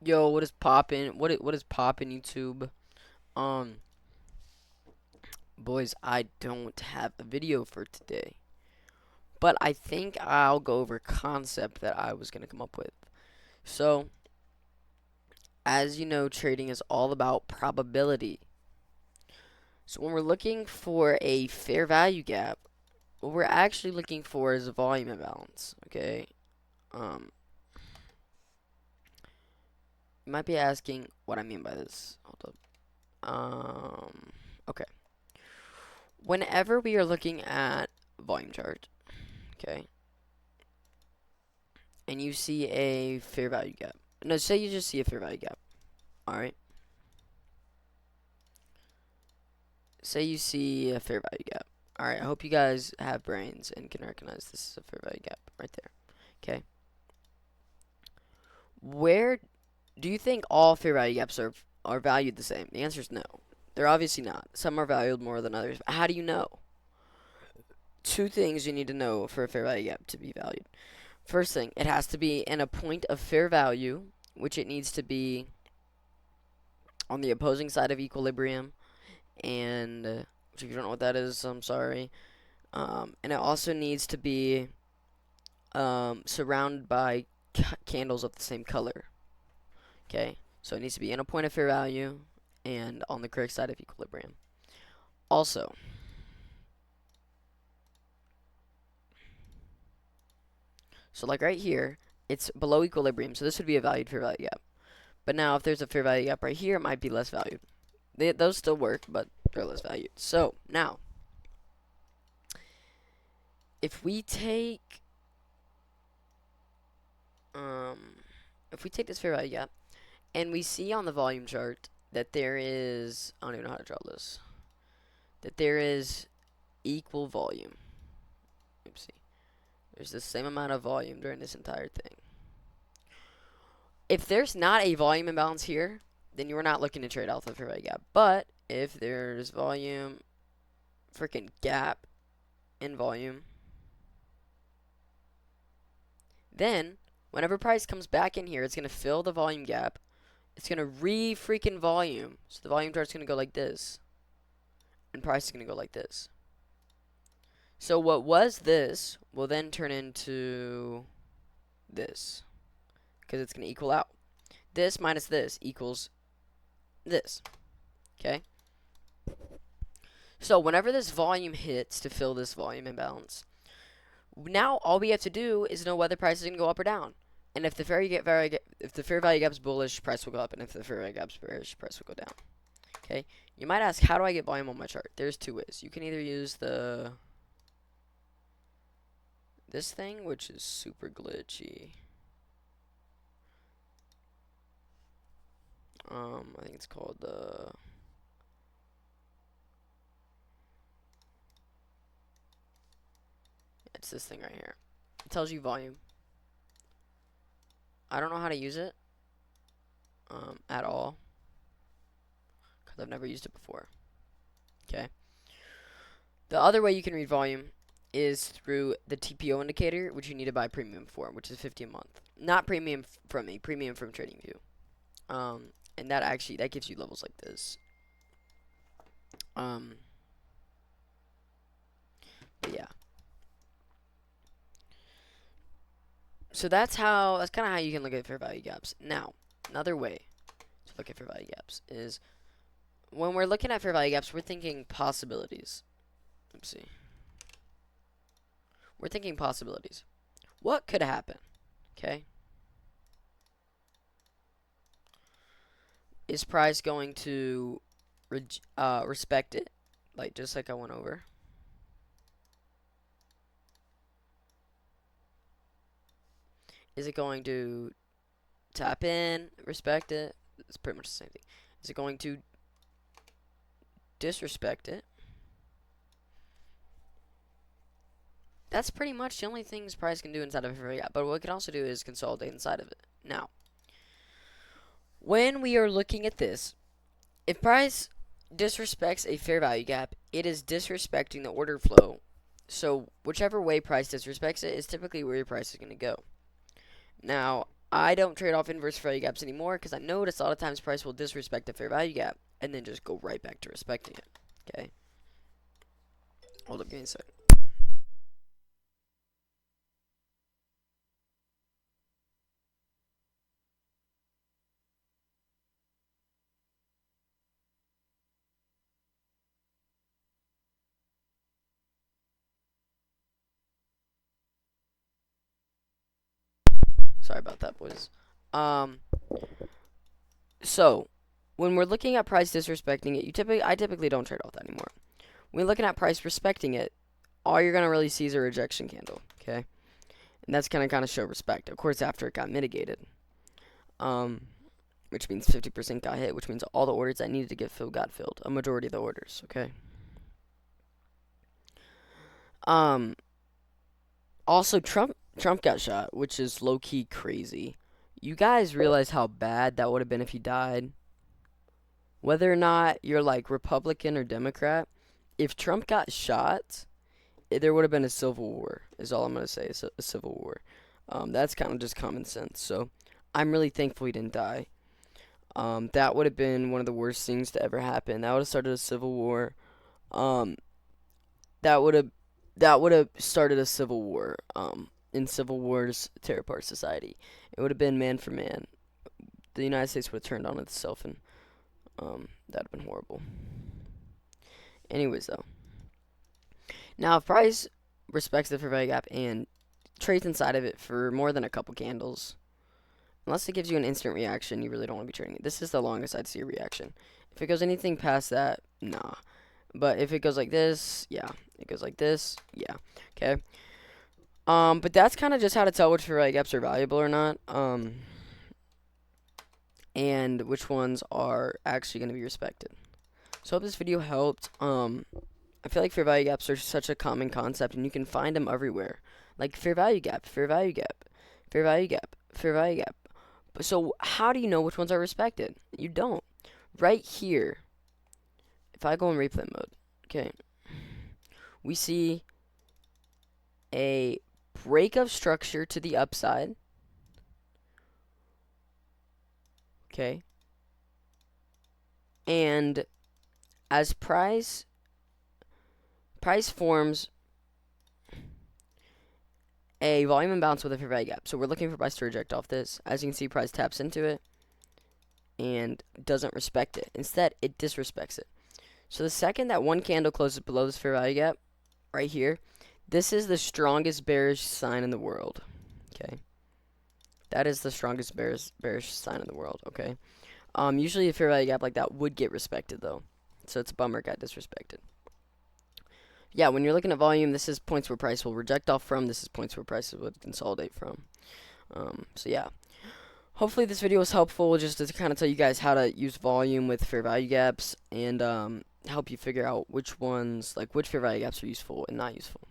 Yo, what is poppin'? What is poppin', YouTube? Um, Boys, I don't have a video for today, but I think I'll go over a concept that I was gonna come up with. So, as you know, trading is all about probability. So when we're looking for a fair value gap, what we're actually looking for is a volume imbalance. Okay. Um, you might be asking what I mean by this. Hold up. Okay. Whenever we are looking at volume chart, okay, and you see a fair value gap. No, say you just see a fair value gap. All right. Say you see a fair value gap. All right. I hope you guys have brains and can recognize this is a fair value gap right there. Okay. Where do you think all fair value gaps are valued the same? The answer is no. They're obviously not. Some are valued more than others. How do you know? Two things you need to know for a fair value gap to be valued. First thing, it has to be in a point of fair value, which it needs to be on the opposing side of equilibrium, and which if you don't know what that is, I'm sorry. And it also needs to be surrounded by candles of the same color. Okay, so it needs to be in a point of fair value and on the correct side of equilibrium. Also, so like right here, it's below equilibrium, so this would be a valued fair value gap. But now if there's a fair value gap right here, it might be less valued. Those still work, but they're less valued. So now, if we take um, if we take this fair value gap and we see on the volume chart that there is, I don't even know how to draw this, that there is equal volume. Oopsie. There's the same amount of volume during this entire thing. If there's not a volume imbalance here, then you're not looking to trade off the fair value gap. But if there's volume, freaking gap in volume, then whenever price comes back in here, it's going to fill the volume gap. It's going to re-freaking volume. So the volume chart's going to go like this. And price is going to go like this. So what was this will then turn into this. Because it's going to equal out. This minus this equals this. Okay? So whenever this volume hits to fill this volume imbalance, now all we have to do is know whether price is going to go up or down. And if the fair value gap is bullish, price will go up, and if the fair value gap is bearish, price will go down. Okay? You might ask, how do I get volume on my chart? There's two ways. You can either use this thing, which is super glitchy. I think it's called it's this thing right here. It tells you volume. I don't know how to use it at all because I've never used it before. Okay. The other way you can read volume is through the TPO indicator, which you need to buy premium for, which is 50 a month. Not premium from me, premium from TradingView. And that gives you levels like this. But yeah. So that's kind of how you can look at fair value gaps. Now, another way to look at fair value gaps is when we're looking at fair value gaps, we're thinking possibilities. Oopsie. We're thinking possibilities. What could happen? Okay. Is price going to respect it? Like, just like I went over. Is it going to tap in, respect it? It's pretty much the same thing. Is it going to disrespect it? That's pretty much the only things price can do inside of a fair value gap. But what it can also do is consolidate inside of it. Now, when we are looking at this, if price disrespects a fair value gap, it is disrespecting the order flow. So whichever way price disrespects it is typically where your price is going to go. Now, I don't trade off inverse fair value gaps anymore because I notice a lot of times price will disrespect the fair value gap and then just go right back to respecting it. Okay. Hold up, give me a sec. Sorry about that, boys. Um, so when we're looking at price disrespecting it, I typically don't trade off that anymore. When you're looking at price respecting it, all you're gonna really see is a rejection candle, okay? And that's gonna kind of show respect. Of course, after it got mitigated, which means 50% got hit, which means all the orders that needed to get filled got filled. A majority of the orders, okay? Um, Also, Trump got shot, which is low key crazy. You guys realize how bad that would have been if he died? Whether or not you're like Republican or Democrat, if Trump got shot, there would have been a civil war. Is all I'm gonna say. Is a civil war. That's kind of just common sense. So I'm really thankful he didn't die. That would have been one of the worst things to ever happen. That would have started a civil war. Um, that would have started a civil war. In civil wars tear apart society. It would have been man for man. The United States would have turned on itself, and that'd have been horrible. Anyways, though, now if price respects the fair value gap and trades inside of it for more than a couple candles, unless it gives you an instant reaction, you really don't want to be trading it. This is the longest I'd see a reaction. If it goes anything past that, nah. But if it goes like this, yeah. It goes like this, yeah. Okay. But that's kind of just how to tell which fair value gaps are valuable or not. And which ones are actually going to be respected. So I hope this video helped. I feel like fair value gaps are such a common concept, and you can find them everywhere. Like fair value gap, fair value gap, fair value gap, fair value gap. So how do you know which ones are respected? You don't. Right here, if I go in replay mode, okay, we see a break of structure to the upside. Okay. And as price forms a volume imbalance with a fair value gap. So we're looking for price to reject off this. As you can see, price taps into it and doesn't respect it. Instead, it disrespects it. So the second that one candle closes below this fair value gap, right here, this is the strongest bearish sign in the world. Okay. That is the strongest bearish sign in the world. Okay. Usually a fair value gap like that would get respected though. So it's a bummer it got disrespected. Yeah, when you're looking at volume, this is points where price will reject off from. This is points where prices would consolidate from. So yeah. Hopefully this video was helpful just to kind of tell you guys how to use volume with fair value gaps and help you figure out which ones, like which fair value gaps are useful and not useful.